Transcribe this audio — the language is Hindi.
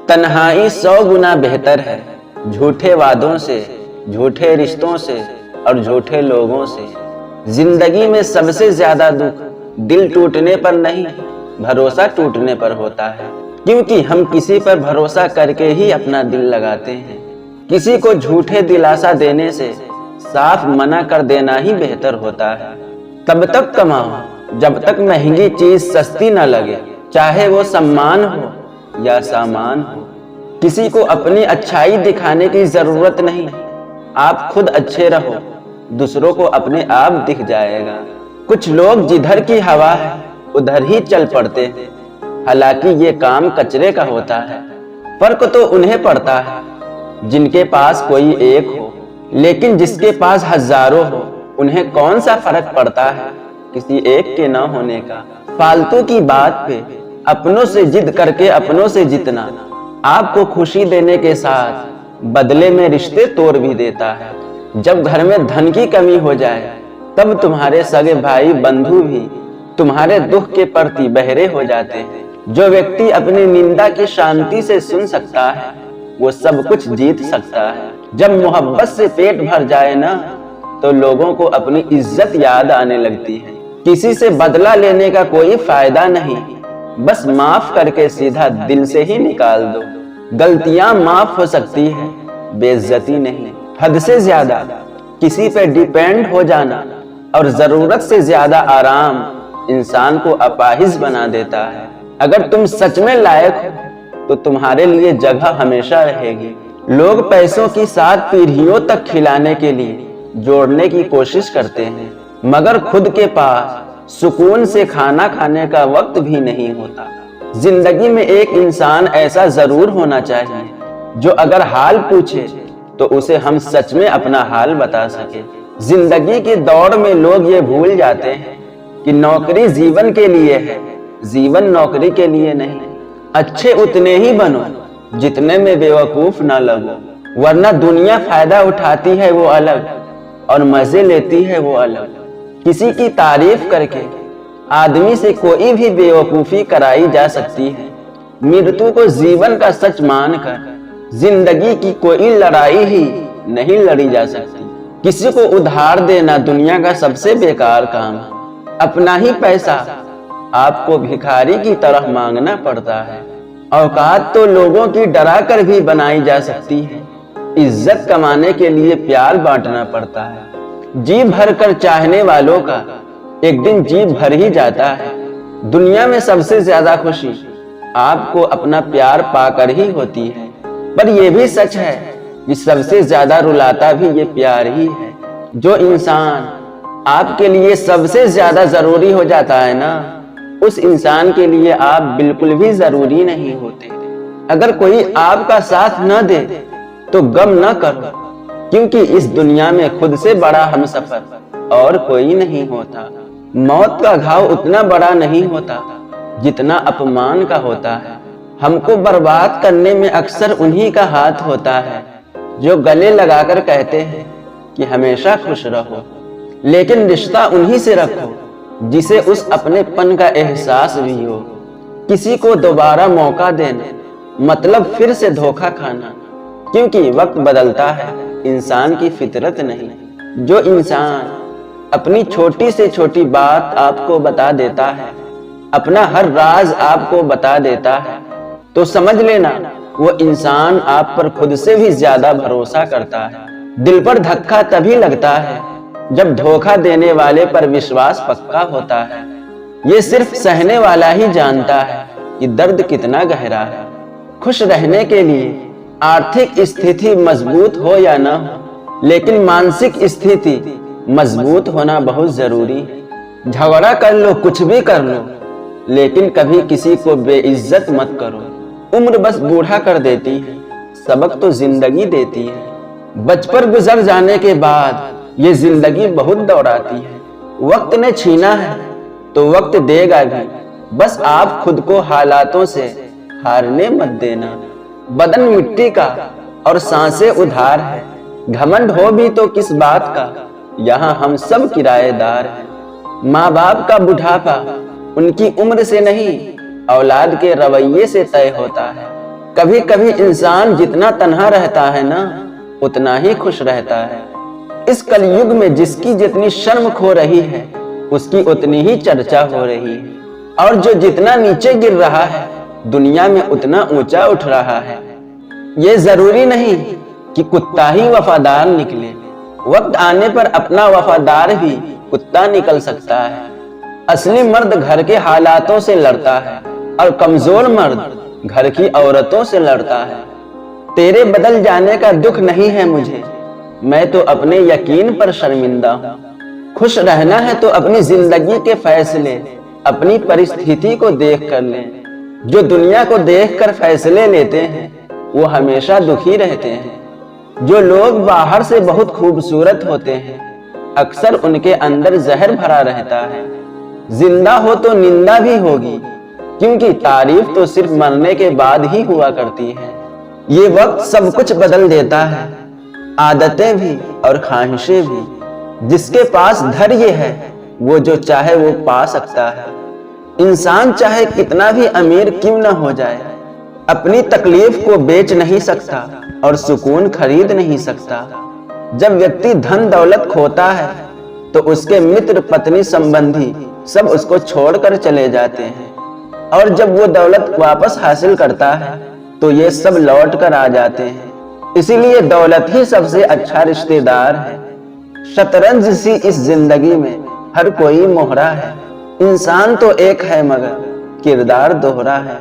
तन्हाई 100 गुना बेहतर है झूठे वादों से, झूठे रिश्तों से और झूठे लोगों से। जिंदगी में सबसे ज्यादा दुख दिल टूटने पर नहीं, भरोसा टूटने पर होता है। क्योंकि हम किसी पर भरोसा करके ही अपना दिल लगाते हैं। किसी को झूठे दिलासा देने से साफ मना कर देना ही बेहतर होता है। तब तक कमाओ जब तक महंगी चीज सस्ती न लगे, चाहे वो सम्मान हो या सामान हो। किसी को अपनी अच्छाई दिखाने की जरूरत नहीं, आप खुद अच्छे रहो, दूसरों को अपने आप दिख जाएगा। कुछ लोग जिधर की हवा है उधर ही चल पड़ते हैं, हालांकि ये काम कचरे का होता है। फर्क तो उन्हें पड़ता है जिनके पास कोई एक हो, लेकिन जिसके पास हजारों हो उन्हें कौन सा फर्क पड़ता है किसी एक के न होने का। फालतू की बात पे अपनों से जिद करके अपनों से जितना आपको खुशी देने के साथ बदले में रिश्ते तोड़ भी देता है। जब घर में धन की कमी हो जाए तब तुम्हारे सगे भाई बंधु भी तुम्हारे दुख के प्रति बहरे हो जाते हैं। जो व्यक्ति अपनी निंदा की शांति से सुन सकता है वो सब कुछ जीत सकता है। जब मोहब्बत से पेट भर जाए ना तो लोगों को अपनी इज्जत याद आने लगती है। किसी से बदला लेने का कोई फायदा नहीं, बस माफ करके सीधा दिल से ही निकाल दो। गलतियां माफ हो सकती है, बेइज्जती नहीं। हद से ज्यादा किसी पे डिपेंड हो जाना और जरूरत से ज्यादा आराम इंसान को अपाहिज बना देता है। अगर तुम सच में लायक हो तो तुम्हारे लिए जगह हमेशा रहेगी। लोग पैसों की 7 पीढ़ियों तक खिलाने के लिए जोड़ने की कोशिश करते हैं, मगर खुद के पास सुकून से खाना खाने का वक्त भी नहीं होता। जिंदगी में एक इंसान ऐसा जरूर होना चाहिए जो अगर हाल पूछे तो उसे हम सच में अपना हाल बता सके। जिंदगी की दौड़ में लोग ये भूल जाते हैं कि नौकरी जीवन के लिए है, जीवन नौकरी के लिए नहीं। अच्छे उतने ही बनो जितने में बेवकूफ ना लगो, वरना दुनिया फायदा उठाती है वो अलग और मजे लेती है वो अलग। किसी की तारीफ करके आदमी से कोई भी बेवकूफी कराई जा सकती है। मृत्यु को जीवन का सच मानकर जिंदगी की कोई लड़ाई ही नहीं लड़ी जा सकती। किसी को उधार देना दुनिया का सबसे बेकार काम है। अपना ही पैसा आपको भिखारी की तरह मांगना पड़ता है। औकात तो लोगों की डरा कर भी बनाई जा सकती है। इज्जत कमाने के लिए प्यार बांटना पड़ता है। जी भर कर चाहने वालों का एक दिन जी भर ही जाता है। दुनिया में सबसे ज्यादा खुशी आपको अपना प्यार पाकर ही होती है, पर यह भी सच है कि सबसे ज्यादा रुलाता भी ये प्यार ही है। जो इंसान आपके लिए सबसे ज्यादा जरूरी हो जाता है ना, उस इंसान के लिए आप बिल्कुल भी जरूरी नहीं होते। अगर कोई आपका साथ न दे तो गम न करो, क्योंकि इस दुनिया में खुद से बड़ा हमसफर और कोई नहीं होता। मौत का घाव उतना बड़ा नहीं होता जितना अपमान का होता है। हमको बर्बाद करने में अक्सर उन्हीं का हाथ होता है जो गले लगाकर कहते हैं कि हमेशा खुश रहो, लेकिन रिश्ता उन्हीं से रखो जिसे उस अपनेपन का एहसास भी हो। किसी को दोबारा मौका देना मतलब फिर से धोखा खाना, क्योंकि वक्त बदलता है, इंसान की फितरत नहीं। जो इंसान अपनी छोटी से छोटी बात आपको बता देता है, अपना हर राज आपको बता देता है, तो समझ लेना वो इंसान आप पर खुद से भी ज्यादा भरोसा करता है। दिल पर धक्का तभी लगता है जब धोखा देने वाले पर विश्वास पक्का होता है। ये सिर्फ सहने वाला ही जानता है कि दर्द कितना गहरा है। खुश रहने के लिए आर्थिक स्थिति मजबूत हो या ना हो, लेकिन मानसिक स्थिति मजबूत होना बहुत जरूरी है। झगड़ा कर लो, कुछ भी कर लो, लेकिन कभी किसी को बेइज्जत मत करो। उम्र बस बूढ़ा कर देती है, सबक तो जिंदगी देती है। बचपन गुजर जाने के बाद ये जिंदगी बहुत दौड़ाती है। वक्त ने छीना है तो वक्त देगा भी, बस आप खुद को हालातों से हारने मत देना। बदन मिट्टी का और सांसें उधार है, घमंड हो भी तो किस बात का, यहाँ हम सब किराएदार हैं। माँ बाप का बुढ़ापा उनकी उम्र से नहीं औलाद के रवैये से तय होता है। कभी कभी इंसान जितना तन्हा रहता है ना, उतना ही खुश रहता है। इस कलयुग में जिसकी जितनी शर्म खो रही है, उसकी उतनी ही चर्चा हो रही है, और जो जितना नीचे गिर रहा है, दुनिया में उतना ऊंचा उठ रहा है। ये जरूरी नहीं कि कुत्ता ही वफादार निकले, वक्त आने पर अपना वफादार भी कुत्ता निकल सकता है। असली मर्द घर के हालातों से लड़ता है और कमजोर मर्द घर की औरतों से लड़ता है। तेरे बदल जाने का दुख नहीं है मुझे, मैं तो अपने यकीन पर शर्मिंदा हूँ। खुश रहना है तो अपनी जिंदगी के फैसले अपनी परिस्थिति को देख कर लें। जो दुनिया को देखकर फैसले लेते हैं, वो हमेशा दुखी रहते हैं। जो लोग बाहर से बहुत खूबसूरत होते हैं, अक्सर उनके अंदर जहर भरा रहता है। जिंदा हो तो निंदा भी होगी, क्योंकि तारीफ तो सिर्फ मरने के बाद ही हुआ करती है। ये वक्त सब कुछ बदल देता है, आदतें भी और ख्वाहिशें भी। जिसके पास धैर्य है, वो जो चाहे वो पा सकता है। इंसान चाहे कितना भी अमीर क्यों न हो जाए, अपनी तकलीफ को बेच नहीं सकता और सुकून खरीद नहीं सकता। जब व्यक्ति धन दौलत खोता है, तो उसके मित्र पत्नी संबंधी सब उसको छोड़कर चले जाते हैं, और जब वो दौलत वापस हासिल करता है, तो ये सब लौट कर आ जाते हैं। इसीलिए दौलत ही सबसे अच्छा रिश्तेदार है। शतरंज सी इस जिंदगी में हर कोई मोहरा है। इंसान तो एक है मगर किरदार दोहरा है।